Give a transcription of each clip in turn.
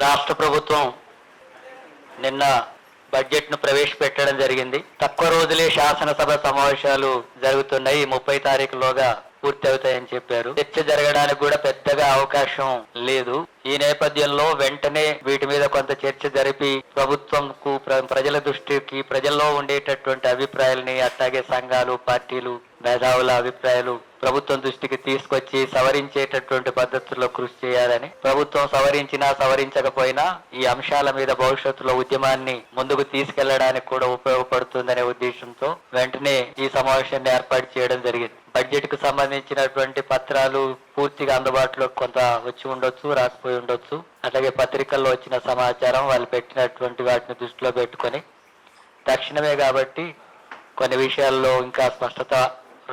రాష్ట్ర ప్రభుత్వం నిన్న బడ్జెట్ ను ప్రవేశపెట్టడం జరిగింది. తక్కువ రోజులే శాసనసభ సమావేశాలు జరుగుతున్నాయి. 30 తారీఖులోగా పూర్తి అవుతాయని చెప్పారు. చర్చ జరగడానికి కూడా పెద్దగా అవకాశం లేదు. ఈ నేపథ్యంలో వెంటనే వీటి మీద కొంత చర్చ జరిపి ప్రభుత్వంకు ప్రజల దృష్టికి ప్రజల్లో ఉండేటటువంటి అభిప్రాయాలని అట్లాగే సంఘాలు పార్టీలు మేధావుల అభిప్రాయాలు ప్రభుత్వం దృష్టికి తీసుకొచ్చి సవరించేటటువంటి పద్ధతుల్లో కృషి చేయాలని, ప్రభుత్వం సవరించినా సవరించకపోయినా ఈ అంశాల మీద భవిష్యత్తులో ఉద్యమాన్ని ముందుకు తీసుకెళ్లడానికి కూడా ఉపయోగపడుతుందనే ఉద్దేశంతో వెంటనే ఈ సమావేశాన్ని ఏర్పాటు చేయడం జరిగింది. బడ్జెట్ కు సంబంధించినటువంటి పత్రాలు పూర్తిగా అందుబాటులో కొంత వచ్చి ఉండొచ్చు, రాకపోయి ఉండొచ్చు. అట్లాగే పత్రికల్లో వచ్చిన సమాచారం వాళ్ళు పెట్టినటువంటి వాటిని దృష్టిలో పెట్టుకొని తక్షణమే కాబట్టి కొన్ని విషయాల్లో ఇంకా స్పష్టత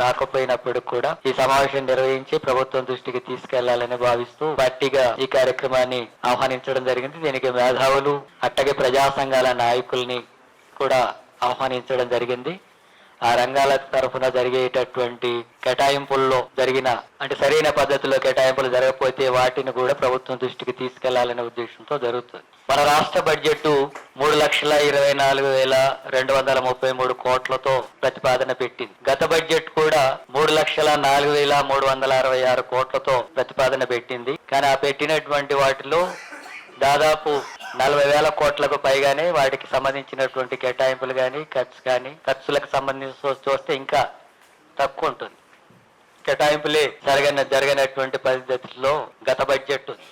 రాకపోయినప్పుడు కూడా ఈ సమావేశం నిర్వహించి ప్రభుత్వం దృష్టికి తీసుకెళ్లాలని భావిస్తూ గట్టిగా ఈ కార్యక్రమాన్ని ఆహ్వానించడం జరిగింది. దీనికి మేధావులు అట్టగే ప్రజా సంఘాల నాయకుల్ని కూడా ఆహ్వానించడం జరిగింది. ఆ రంగాల తరఫున జరిగేటటువంటి కేటాయింపుల్లో జరిగిన సరైన పద్ధతిలో కేటాయింపులు జరగకపోతే వాటిని కూడా ప్రభుత్వం దృష్టికి తీసుకెళ్లాలనే ఉద్దేశంతో జరుగుతుంది. మన రాష్ట్ర బడ్జెట్ 3,24,233 కోట్లతో ప్రతిపాదన పెట్టింది. గత బడ్జెట్ కూడా 3,04,366 కోట్లతో ప్రతిపాదన పెట్టింది. కానీ ఆ పెట్టినటువంటి వాటిలో దాదాపు 40,000 కోట్లకు పైగానే వాటికి సంబంధించినటువంటి కేటాయింపులు కానీ ఖర్చులకు సంబంధించి చూస్తే ఇంకా తక్కువ ఉంటుంది. కేటాయింపులే జరగనటువంటి పరిస్థితుల్లో గత బడ్జెట్ ఉంది.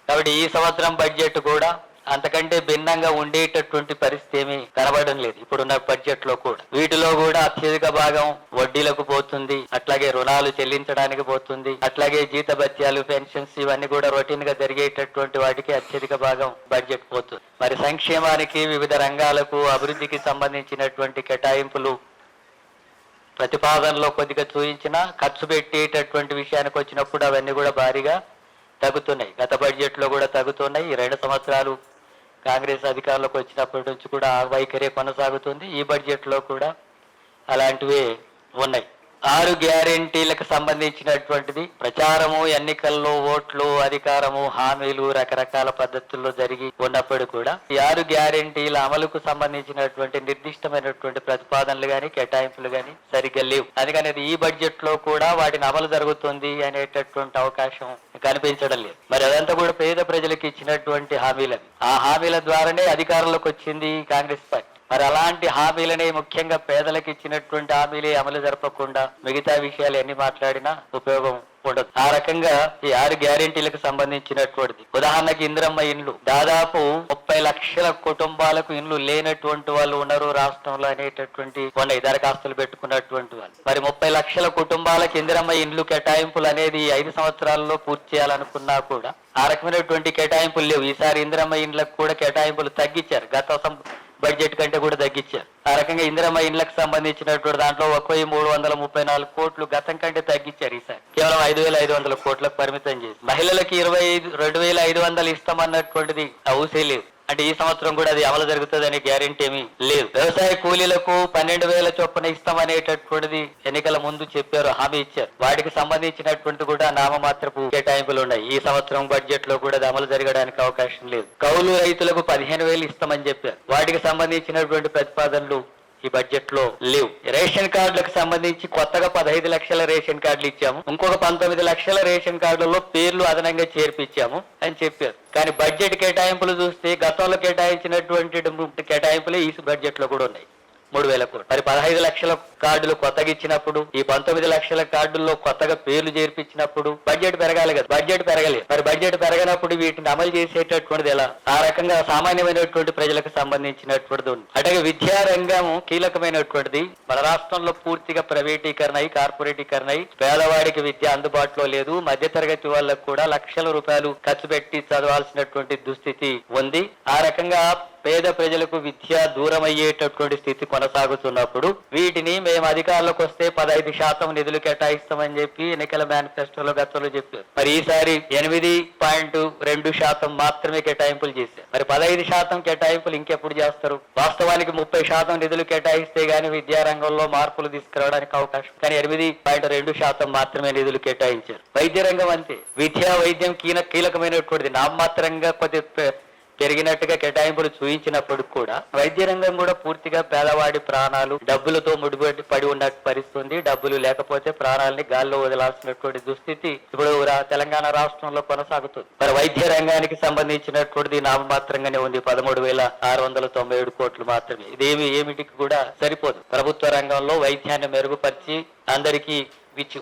కాబట్టి ఈ సంవత్సరం బడ్జెట్ కూడా అంతకంటే భిన్నంగా ఉండేటటువంటి పరిస్థితి ఏమీ కనబడడం లేదు. ఇప్పుడున్న బడ్జెట్ లో కూడా వీటిలో కూడా అత్యధిక భాగం వడ్డీలకు పోతుంది, అట్లాగే రుణాలు చెల్లించడానికి పోతుంది, అట్లాగే జీతభత్యాలు పెన్షన్స్ ఇవన్నీ కూడా రొటీన్ గా జరిగేటటువంటి వాటికి అత్యధిక భాగం బడ్జెట్ పోతుంది. మరి సంక్షేమానికి వివిధ రంగాలకు అభివృద్ధికి సంబంధించినటువంటి కేటాయింపులు ప్రతిపాదనలో కొద్దిగా చూయించినా ఖర్చు పెట్టేటటువంటి విషయానికి వచ్చినప్పుడు అవన్నీ కూడా భారీగా తగ్గుతున్నాయి. గత బడ్జెట్ లో కూడా తగ్గుతున్నాయి. ఈ 2 సంవత్సరాలు కాంగ్రెస్ అధికారంలోకి వచ్చినప్పటి నుంచి కూడా ఆ వైఖరే కొనసాగుతుంది. ఈ బడ్జెట్ లో కూడా అలాంటివే ఉన్నాయి. 6 గ్యారెంటీలకు సంబంధించినటువంటిది ప్రచారము, ఎన్నికల్లో ఓట్లు, అధికారము, హామీలు రకరకాల పద్ధతుల్లో జరిగి ఉన్నప్పుడు కూడా ఈ 6 గ్యారెంటీల అమలుకు సంబంధించినటువంటి నిర్దిష్టమైనటువంటి ప్రతిపాదనలు గాని కేటాయింపులు గాని సరిగ్గా లేవు. అందుకని ఈ బడ్జెట్ లో కూడా వాటిని అమలు జరుగుతుంది అనేటటువంటి అవకాశం కనిపించడం లేదు. మరి అదంతా కూడా పేద ప్రజలకు ఇచ్చినటువంటి హామీలని, ఆ హామీల ద్వారానే అధికారంలోకి వచ్చింది కాంగ్రెస్ పార్టీ. మరి అలాంటి హామీలనే ముఖ్యంగా పేదలకు ఇచ్చినటువంటి హామీలే అమలు జరపకుండా మిగతా విషయాలు ఎన్ని మాట్లాడినా ఉపయోగం ఉండదు. ఆ రకంగా ఈ 6 గ్యారెంటీలకు సంబంధించినటువంటిది ఉదాహరణకి ఇందిరమ్మ ఇండ్లు దాదాపు 30 లక్షల కుటుంబాలకు ఇండ్లు లేనటువంటి వాళ్ళు ఉన్నారు రాష్ట్రంలో అనేటటువంటి ఉన్నాయి దరఖాస్తులు పెట్టుకున్నటువంటి వాళ్ళు. మరి 30 లక్షల కుటుంబాలకు ఇందిరమ్మ ఇండ్లు కేటాయింపులు అనేది 5 సంవత్సరాల్లో పూర్తి చేయాలనుకున్నా కూడా ఆ రకమైనటువంటి కేటాయింపులు లేవు. ఈసారి ఇందిరమ్మ ఇండ్లకు కూడా కేటాయింపులు తగ్గించారు. గత బడ్జెట్ కంటే కూడా తగ్గించారు. ఆ రకంగా ఇందిరమ్మ ఇండ్లకు సంబంధించినటువంటి దాంట్లో 1,334 కోట్లు గతం కంటే తగ్గించారు. ఈసారి కేవలం 5,500 కోట్లకు పరిమితం చేసి మహిళలకి 2,500 ఇస్తామన్నటువంటిది ఊసే లేదు. అంటే ఈ సంవత్సరం కూడా అది అమలు జరుగుతుందనే గ్యారెంటీ ఏమీ లేదు. వ్యవసాయ కూలీలకు 12,000 చొప్పున ఇస్తామనేటటువంటిది ఎన్నికల ముందు చెప్పారు, హామీ ఇచ్చారు. వాటికి సంబంధించినటువంటి కూడా నామమాత్రపు కేటాయింపులు ఉన్నాయి. ఈ సంవత్సరం బడ్జెట్ లో కూడా అది అమలు జరగడానికి అవకాశం లేదు. కౌలు రైతులకు 15,000 ఇస్తామని చెప్పారు. వాటికి సంబంధించినటువంటి ప్రతిపాదనలు ఈ బడ్జెట్ లో లేవు. రేషన్ కార్డులకు సంబంధించి కొత్తగా 15 లక్షల రేషన్ కార్డులు ఇచ్చాము, ఇంకొక 19 లక్షల రేషన్ కార్డులలో పేర్లు అదనంగా చేర్పించాము అని చెప్పారు. కానీ బడ్జెట్ కేటాయింపులు చూస్తే గతంలో కేటాయించినటువంటి కేటాయింపులే ఈ బడ్జెట్ లో కూడా ఉన్నాయి, 3,000 కోట్లు. మరి 15 లక్షల కార్డులు కొత్తగా ఇచ్చినప్పుడు ఈ 19 లక్షల కార్డుల్లో కొత్తగా పేర్లు చేర్పించినప్పుడు బడ్జెట్ పెరగాలి కదా, బడ్జెట్ పెరగలేదు. మరి బడ్జెట్ పెరగనప్పుడు వీటిని అమలు చేసేటటువంటిది ఎలా? ఆ రకంగా సామాన్యమైనటువంటి ప్రజలకు సంబంధించినటువంటిది ఉంది. అట్లాగే విద్యా రంగం కీలకమైనటువంటిది. మన రాష్ట్రంలో పూర్తిగా ప్రైవేటీకరణ అయి కార్పొరేటీకరణ అయి పేదవాడికి విద్య అందుబాటులో లేదు. మధ్యతరగతి వాళ్ళకు కూడా లక్షల రూపాయలు ఖర్చు పెట్టి చదవాల్సినటువంటి దుస్థితి ఉంది. ఆ రకంగా పేద ప్రజలకు విద్య దూరం అయ్యేటటువంటి స్థితి కొనసాగుతున్నప్పుడు వీటిని మేము అధికారంలోకి వస్తే 15% నిధులు కేటాయిస్తామని చెప్పి ఎన్నికల మేనిఫెస్టోలో గతంలో చెప్పారు. మరి ఈసారి 8.2% మాత్రమే కేటాయింపులు చేశారు. మరి 15% కేటాయింపులు ఇంకెప్పుడు చేస్తారు? వాస్తవానికి 30% నిధులు కేటాయిస్తే గానీ విద్యారంగంలో మార్పులు తీసుకురావడానికి అవకాశం, కానీ 8.2% మాత్రమే నిధులు కేటాయించారు. వైద్య రంగం అంతే. విద్యా వైద్యం కీలకమైనటువంటిది. నామమాత్రంగా కొద్ది పెరిగినట్టుగా కేటాయింపులు చూపించినప్పుడు కూడా వైద్య రంగం కూడా పూర్తిగా పేదవాడి ప్రాణాలు డబ్బులతో ముడిపడి పడి ఉన్న పరిస్థితి. డబ్బులు లేకపోతే ప్రాణాలని గాల్లో వదలాల్సినటువంటి దుస్థితి ఇప్పుడు తెలంగాణ రాష్ట్రంలో కొనసాగుతుంది. మరి వైద్య రంగానికి సంబంధించినటువంటిది నామమాత్రంగానే ఉంది. 13,697 కోట్లు మాత్రమే. ఇదేమి ఏమిటికి కూడా సరిపోదు. ప్రభుత్వ రంగంలో వైద్యాన్ని మెరుగుపరిచి అందరికీ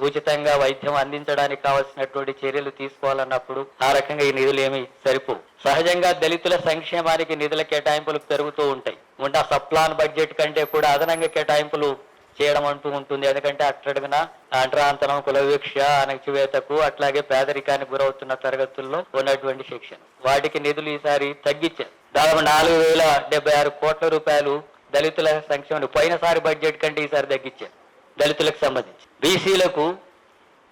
ఉచితంగా వైద్యం అందించడానికి కావాల్సినటువంటి చర్యలు తీసుకోవాలన్నప్పుడు ఆ రకంగా ఈ నిధులు ఏమి సరిపోవు. సహజంగా దళితుల సంక్షేమానికి నిధుల కేటాయింపులు పెరుగుతూ ఉంటాయి. ఉన్న సప్లాన్ బడ్జెట్ కంటే కూడా అదనంగా కేటాయింపులు చేయడం అంటూ ఉంటుంది. ఎందుకంటే అట్టడుగున అంటరాంతరం, కులవివక్ష, అణచివేతకు అట్లాగే పేదరికానికి గురవుతున్న తరగతుల్లో ఉన్నటువంటి శిక్షణ, వాటికి నిధులు ఈసారి తగ్గించారు. దాదాపు 4,076 కోట్ల రూపాయలు దళితుల సంక్షేమం పోయినసారి బడ్జెట్ కంటే ఈసారి తగ్గించారు. దళితులకు సంబంధించి బీసీలకు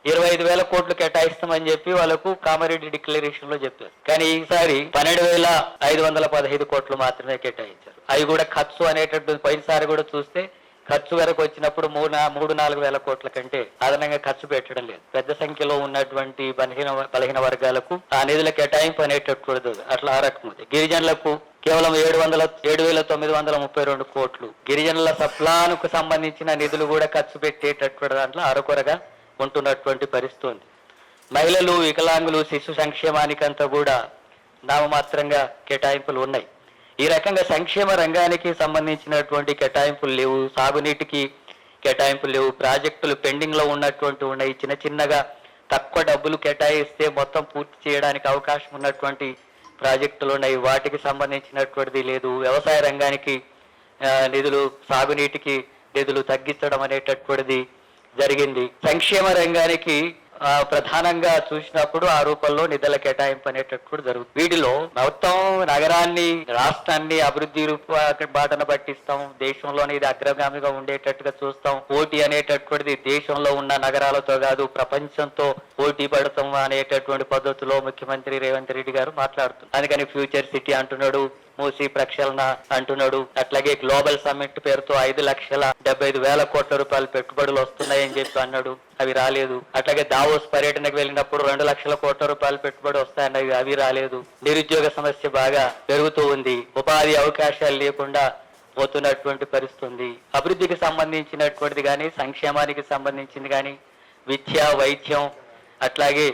25,000 కోట్లు కేటాయిస్తామని చెప్పి వాళ్ళకు కామారెడ్డి డిక్లరేషన్ లో చెప్పారు. కానీ ఈసారి 12,515 కోట్లు మాత్రమే కేటాయించారు. అవి కూడా ఖర్చు అనేటటువంటి పోయినసారి కూడా చూస్తే ఖర్చు వరకు వచ్చినప్పుడు 3-4 వేల కోట్ల కంటే అదనంగా ఖర్చు పెట్టడం లేదు. పెద్ద సంఖ్యలో ఉన్నటువంటి బలహీన వర్గాలకు ఆ నిధుల కేటాయింపు అనేటటువంటిది అట్లా ఆ రకం ఉంది. గిరిజనులకు కేవలం 7,932 కోట్లు. గిరిజనుల సప్లాన్కు సంబంధించిన నిధులు కూడా ఖర్చు పెట్టేటటువంటి దాంట్లో అరకొరగా ఉంటున్నటువంటి పరిస్థితి ఉంది. మహిళలు, వికలాంగులు, శిశు సంక్షేమానికంతా కూడా నామమాత్రంగా కేటాయింపులు ఉన్నాయి. ఈ రకంగా సంక్షేమ రంగానికి సంబంధించినటువంటి కేటాయింపులు లేవు. సాగునీటికి కేటాయింపులు లేవు. ప్రాజెక్టులు పెండింగ్ లో ఉన్నటువంటి ఉన్నాయి. చిన్నగా తక్కువ డబ్బులు కేటాయిస్తే మొత్తం పూర్తి చేయడానికి అవకాశం ఉన్నటువంటి ప్రాజెక్టులు ఉన్నాయి. వాటికి సంబంధించినటువంటిది లేదు. వ్యవసాయ రంగానికి నిధులు, సాగునీటికి నిధులు తగ్గించడం అనేటటువంటిది జరిగింది. సంక్షేమ రంగానికి ప్రధానంగా చూసినప్పుడు ఆ రూపంలో నిధుల కేటాయింపు అనేటప్పుడు జరుగుతుంది. వీటిలో మొత్తం నగరాన్ని, రాష్ట్రాన్ని అభివృద్ధి బాటన పట్టిస్తాం. దేశంలోనే ఇది అగ్రగామిగా ఉండేటట్టుగా చూస్తాం. పోటీ అనేటటువంటిది దేశంలో ఉన్న నగరాలతో కాదు, ప్రపంచంతో పోటీ పడతాం అనేటటువంటి పద్ధతిలో ముఖ్యమంత్రి రేవంత్ రెడ్డి గారు మాట్లాడుతున్నారు. అందుకని ఫ్యూచర్ సిటీ అంటున్నాడు, మూసీ ప్రక్షాళన అంటున్నాడు. అట్లాగే గ్లోబల్ సమ్మిట్ పేరుతో 5,75,000 కోట్ల రూపాయలు పెట్టుబడులు వస్తున్నాయని చెప్పి అన్నాడు. అవి రాలేదు. అట్లాగే దావోస్ పర్యటనకు వెళ్ళినప్పుడు 2 లక్షల కోట్ల రూపాయలు పెట్టుబడి వస్తాయన్నవి, అవి రాలేదు. నిరుద్యోగ సమస్య బాగా పెరుగుతూ ఉంది. ఉపాధి అవకాశాలు లేకుండా పోతున్నటువంటి పరిస్థితి ఉంది. అభివృద్ధికి సంబంధించినటువంటిది కానీ, సంక్షేమానికి సంబంధించింది కానీ, విద్య, వైద్యం, అట్లాగే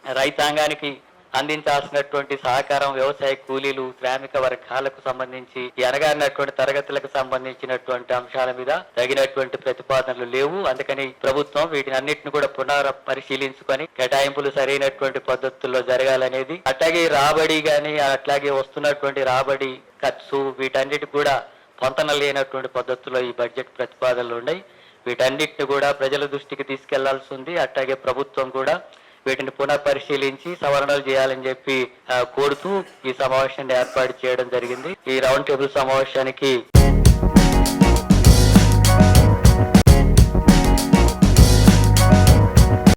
రైతాంగానికి అందించాల్సినటువంటి సహకారం, వ్యవసాయ కూలీలు, శ్రామిక వర్గాలకు సంబంధించి అణగారినటువంటి తరగతులకు సంబంధించినటువంటి అంశాల మీద తగినటువంటి ప్రతిపాదనలు లేవు. అందుకని ప్రభుత్వం వీటిని అన్నింటిని కూడా పునఃపరిశీలించుకొని కేటాయింపులు సరైనటువంటి పద్ధతుల్లో జరగాలనేది, అట్లాగే రాబడి గాని, అట్లాగే వస్తున్నటువంటి రాబడి, ఖర్చు, వీటన్నిటి కూడా పొంతన లేనటువంటి పద్ధతుల్లో ఈ బడ్జెట్ ప్రతిపాదనలు ఉన్నాయి. వీటన్నిటిని కూడా ప్రజల దృష్టికి తీసుకెళ్లాల్సి ఉంది. అట్లాగే ప్రభుత్వం కూడా వీటిని పునఃపరిశీలించి సవరణలు చేయాలని చెప్పి కోరుతూ ఈ సమావేశాన్ని ఏర్పాటు చేయడం జరిగింది. ఈ రౌండ్ టేబుల్ సమావేశానికి